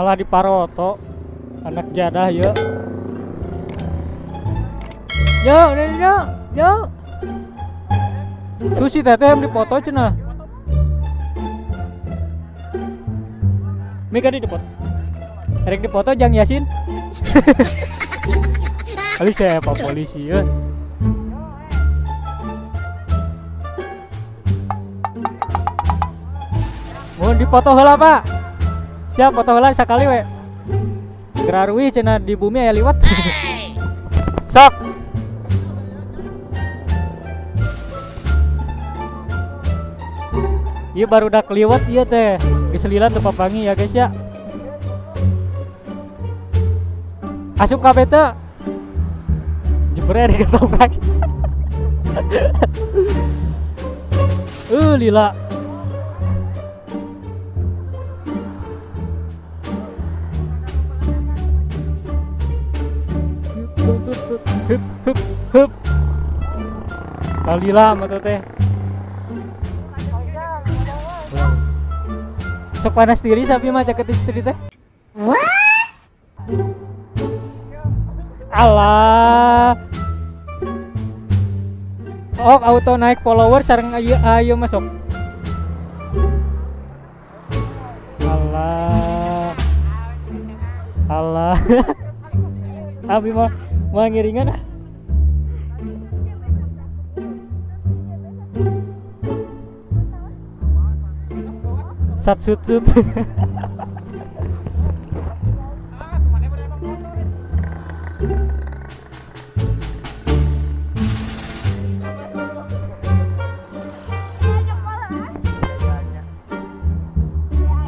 malah di Paroto anak jadah yuk. Yo. Tuh si teteh yang dipoto cenah. Mika di dipoto. Erek dipoto Jang Yasin. Kali saya Pak polisi ya. Mau dipoto heula Pak. Siap foto heula sakali we. Gerarui cenah di bumi aya liwat. Sok. Iya baru udah keliwat iya teh. Geselilan teu papangi ya guys ya. Asup kabeh teh. Jebre di ketoprak. Lila. Hup. Kalila mah teh. Sok panas diri sapi mah ceket istri teh. Alah. Oh, auto naik follower sareng ayo masuk. Alah. Abi mah ngiringan. Sut.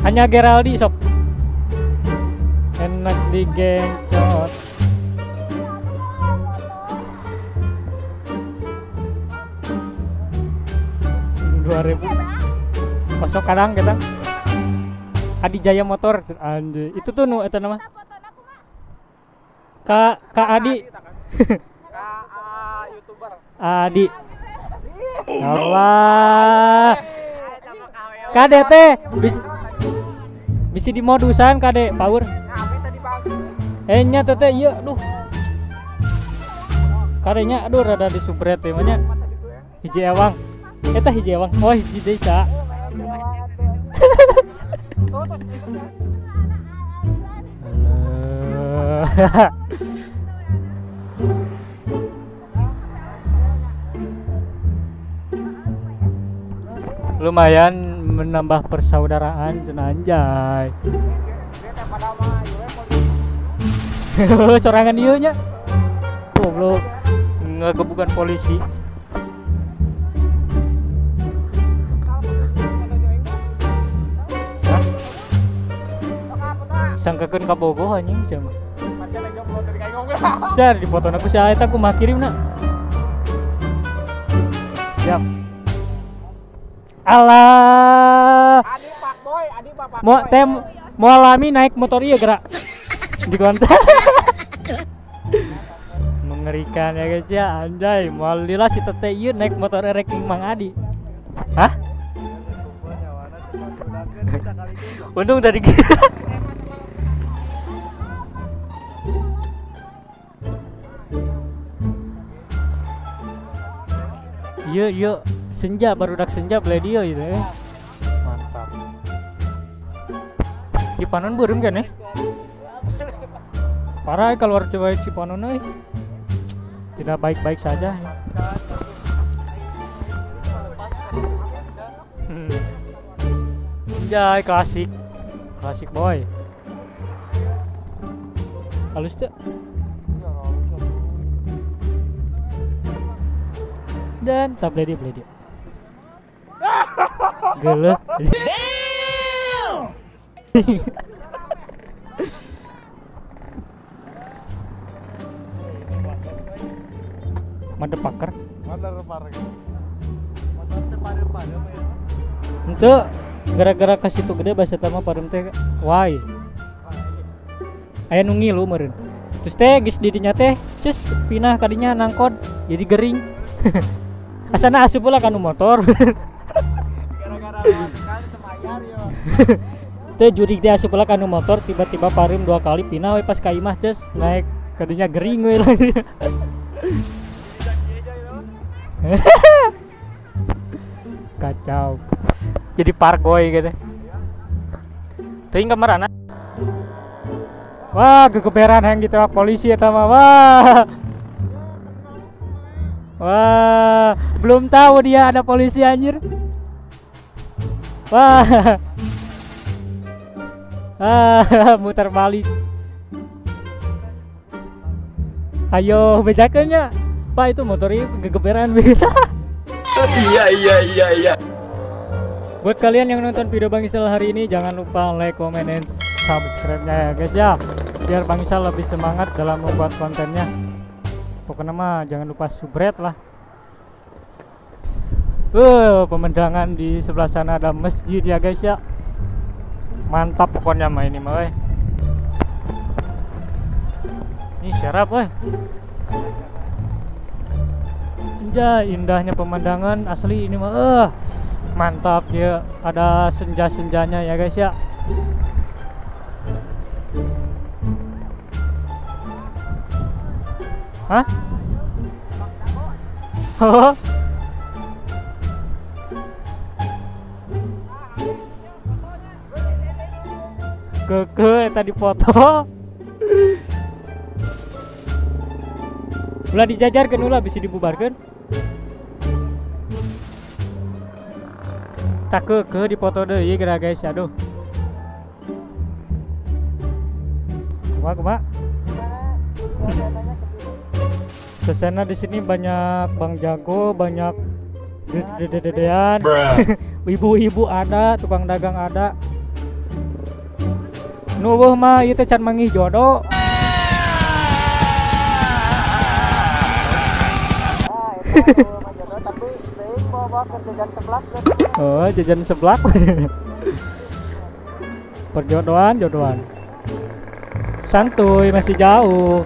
Hanya Geraldi sok. Enak digencot. Kosok kadang kita Adi Jaya Motor anjir. Itu tuh nu eta nama Kak Adi. YouTuber Adi. Allah. Kade teh bisa dimodusan kade power. Nya teh ieu aduh. Kadenya aduh rada disubret teh mah nya. Hiji ewang. Eta hiji ewang. Oh hiji desa. Lumayan menambah persaudaraan cenah anjay. Sorangan ieu nya. Goblok. Ngegebukan polisi. Sangkakeun ka bogoh anjing cenah. Share di foto aku sia eta kumaha kirimna. Siap. Alah. Mau alami naik motor ieu gerak. Di kontak. Mengerikan ya guys ya, anjay. Moal lila si teteh ieu naik motor erek Mang Adi. Hah? Untung tadi Iya senja barudak senja beli dia gitu ya. Mantap. Cipanon beureum kan ya? Parah keluar coba Cipanon euy. Tidak baik-baik saja. Anjay klasik boy. Halus tuh. Dan tak beli dia. Gila. Mada pakar. Itu gara-gara ke situ gede bahasa tama parem teh. Why? Aya nu ngilu meureun. Terus teh geus di dinya teh ces pinah kadinya nangkod jadi gering. Asana asup pula kanu motor. Gara-gara kan semayar yo. Teu jurig teh asup heula kanu motor tiba-tiba pareum 2 kali pindah we pas ka imah ces naik kadinya gering we lagi. Kacau. Jadi pargoy gitu. Teuing kamarana. Wah, gegeberan yang ditolak polisi eta mah. Wah. Wah, belum tahu dia ada polisi anjir. Wah. Muter balik. Ayo bedakan ya. Pak itu motornya gegeberan. Iya. Buat kalian yang nonton video Bang Isal hari ini, jangan lupa like, comment, dan subscribe-nya ya guys ya. Biar Bang Isal lebih semangat dalam membuat kontennya. Pokoknya mah jangan lupa subscribe lah. Pemandangan di sebelah sana ada masjid ya guys ya. Mantap pokoknya mah ini mah. Ini syarap Anjay, indahnya pemandangan asli ini mah. Mantap ya, ada senja-senjanya ya guys ya. Hah? Oh. Keke tadi foto. Ulah dijajarkan ulah bisa dibubarkan. Tak ke di foto deh ya guys, aduh. Kuma. Suasana di sini banyak Bang Jago, banyak dedean, ibu-ibu ada, tukang dagang ada. Nuwuh mah ieu teh can manggih jodoh. Oh, jajan seblak. Perjodohan. Santuy, masih jauh.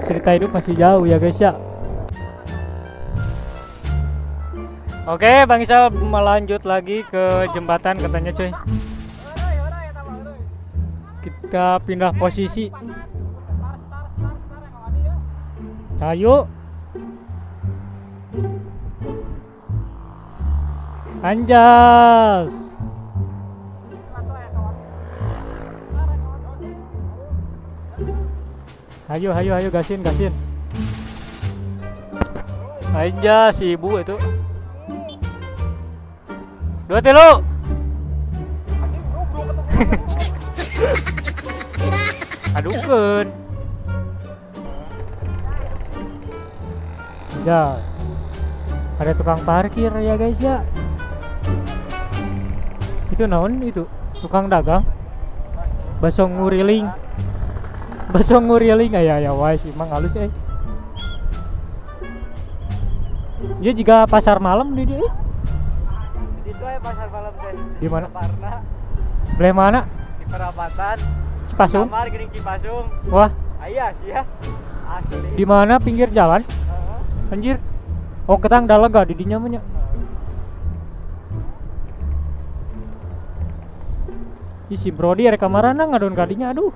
Cerita hidup masih jauh ya guys ya. Oke, Bang Isal melanjut lagi ke jembatan katanya cuy. Kita pindah posisi. Ayo. Anjas. Ayo gasin. Anjas si ibu itu. 2 3. Adukeun. Anjas. Ada tukang parkir ya guys ya. Itu naon itu? Tukang dagang. Baso nguriling ya wae sih emang halus Dia juga pasar malam di dia. Itu pasar malam teh. Di mana? Parna. Beli mana? Di Perapatan. Cipasung. Kamar gering Cipasung. Wah, Aya sih ya. Asli. di mana pinggir jalan? Anjir. Oh, ketang da lega di dinya mah nya. Si Brody ada kamarana ngadon kadinya aduh.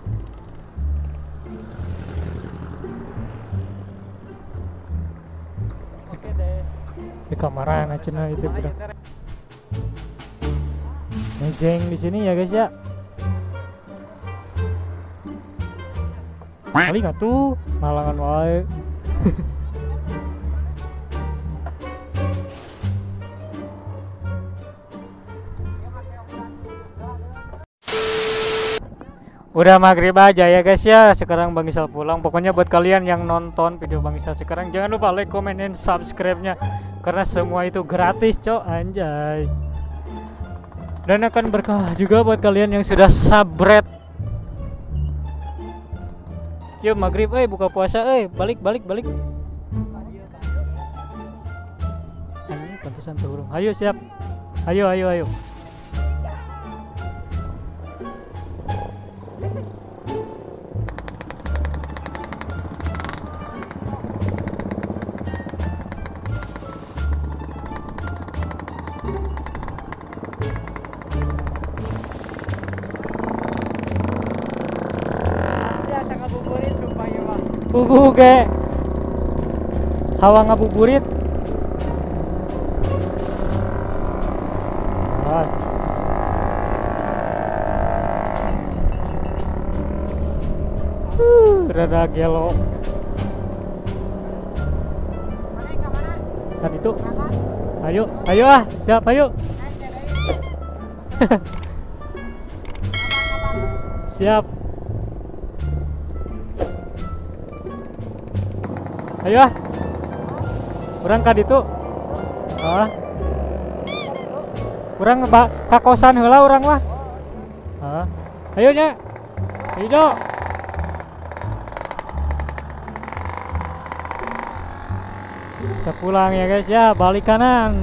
Oke deh. Di kamarana cenah itu udah. Mejeng di sini ya guys ya. Kali nggak tuh malangan wae. Udah maghrib aja ya guys ya. Sekarang Bang Isal pulang. Pokoknya buat kalian yang nonton video Bang Isal sekarang, jangan lupa like, comment, dan subscribe-nya. Karena semua itu gratis cok, anjay. Dan akan berkah juga buat kalian yang sudah subscribe. Yuk maghrib buka puasa balik. Ini pantesan turun. Ayo siap. Ayo. Ge hawa ngabuburit. Ah. Rada gelo. Kan itu. Ayo, ayo ah, siap, ayo. Siap. Ayo ah. Urang ka ditu. Ah. Urang ka kosan heula urang mah. Ah. Ayo nya. Ayo. Kita pulang ya guys ya, balik kanan.